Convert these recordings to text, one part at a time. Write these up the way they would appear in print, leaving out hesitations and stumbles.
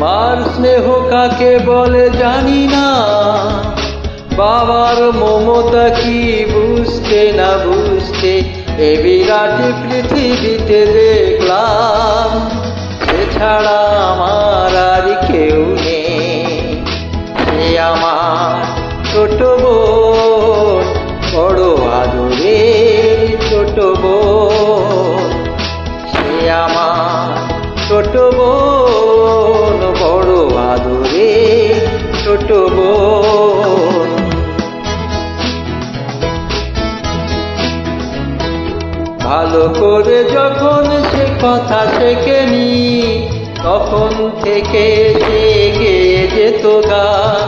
মার স্নেহ কাকে বলে জানি না, বাবার মমতা কি বুঝতে না বুঝতে এ বিরাট পৃথিবীতে দেখলাম, এছাড়া আমার আর কেউ নেই। সে আমার ছোট বোন, বড় আদরের ছোট বোন। সে আমার ছোট বোন, বড় আদরের ছোট বোন। ভালো করে যখন সে কথা শেখেনি, তখন থেকে সে গেয়ে যেত গান।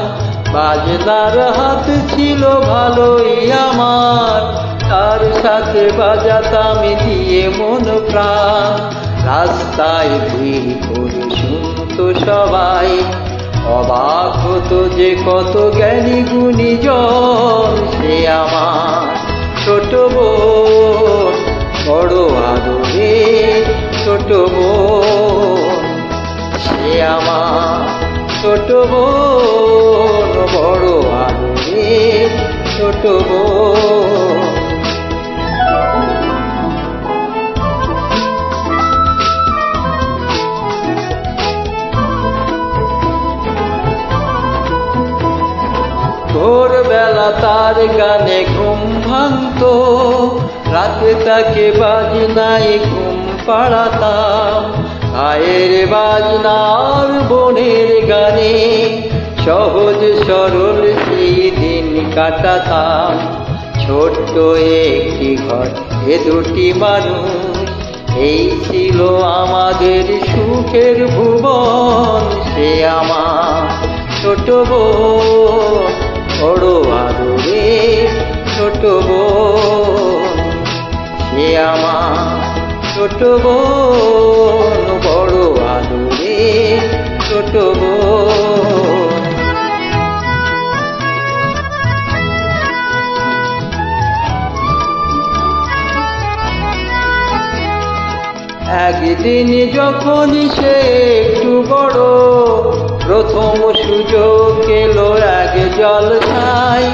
বাজনার হাত ছিল ভালোই আমার, তার সাথে বাজাতাম দিয়ে মন প্রাণ। রাস্তায় ভিড় করে শুনতো সবাই, অবাক হতো যে কত জ্ঞানী গুণীজন। সে আমার ছোট বোন, বড় আদরের ছোট বোন। সে আমার ছোট বোন, বড় আদরের ছোট বোন। ভোরবেলা তার গানে ঘুম ভাঙতো, রাতে তাকে বাজনায় ঘুম পাড়াতাম। ভাইয়ের বাজনার বোনের গানে সহজ সরল সেই দিন কাটাতাম। ছোট্ট একটি ঘর, এ দুটি মানুষ, এই ছিল আমাদের সুখের ভুবন। সে আমার ছোট বোন, বড় আদরের ছোট বোন। সে আমার ছোট বোন, বড় আদরের ছোট বোন। একদিন যখন সে একটু বড়, প্রথম সুযোগ এলো এক জলসায়।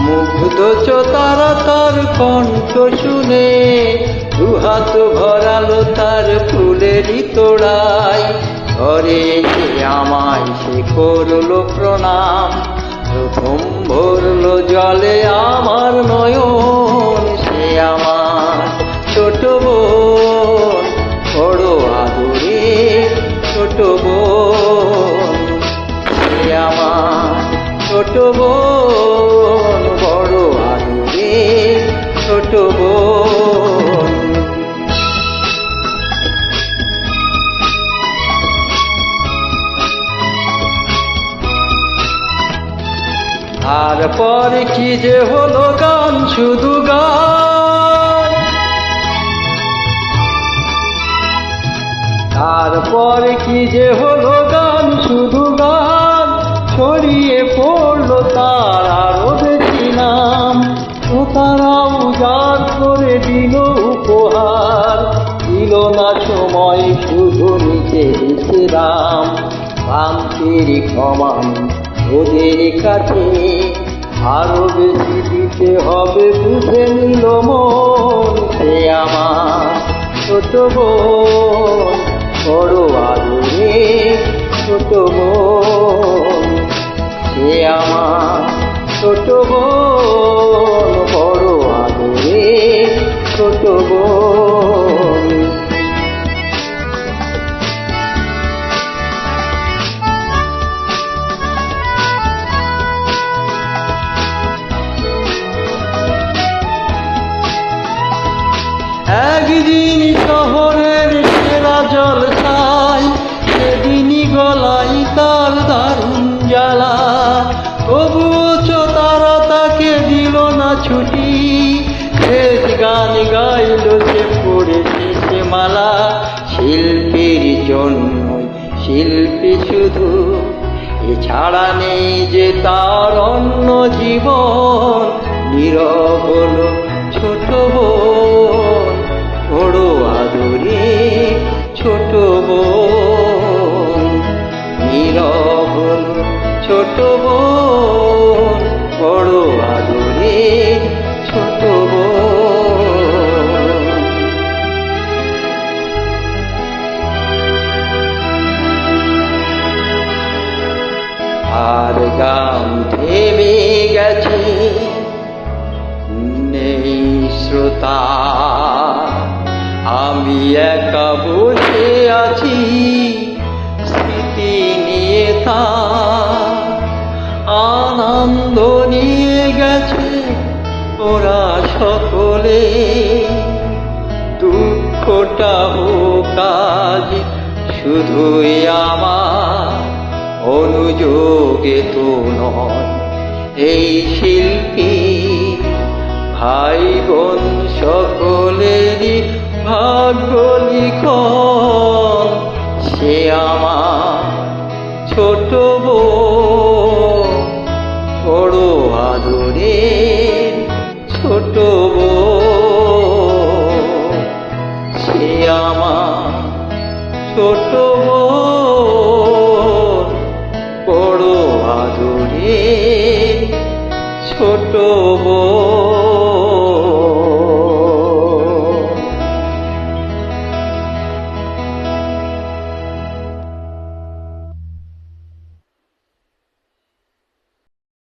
মুগ্ধ চোতারা তার কণ্ঠ শুনে, দুহাত ভরালো তার ফুলেরই তোড়ায়। ঘরে এসে আমায় সে করলো প্রণাম, প্রথম ভরলো জলে আমার নয়ন। সে আমার ছোট বোন, বড় আদরের ছোট বোন। সে আমার ছোট বোন, বড় আদরের ছোট বোন। তারপর কি যে হলো গান, শুধু গান। তারপর কি যে হলো গান, শুধু গান। ছড়িয়ে পড়লো তার আরো বেশি নাম, ও তারা উজাড় করে দিল উপহার। দিল না সময় শুধু নিচে বিশ্রাম, শান্তির ক্ষমা ওদের কাছে আরো বেশি দিতে হবে, বুঝে নিল মন। সে আমার ছোট বোন, বড় আদরের ছোট বোন। সে আমার ছোট বোন, বড় আদরের ছোট বোন। একদিন শহরের সেরা জলসায়, সেদিনই গলায় তার দারুণ জ্বালা। তবুও তারা তাকে দিল না ছুটি, শেষ গান গাইল সে পড়ে শেষে মালা। শিল্পীর জন্যই শিল্পী শুধু, এছাড়া নেই যে তার অন্য জীবন। নীরব হলো ছোট বোন, বড় আদরে ছোট বোন। না। আমি একা বসে আছি স্মৃতি নিয়ে তার, আনন্দ নিয়ে গেছে ওরা সকলে। দুঃখটা হোক আজ শুধুই আমার, অনুযোগে তো নয়। এই শিল্পী ভাই বোন সকলেরই ভাগ্য লিখন। সে আমার ছোট বোন, বড় আদরের ছোট বোন। সে আমার ছোট বোন।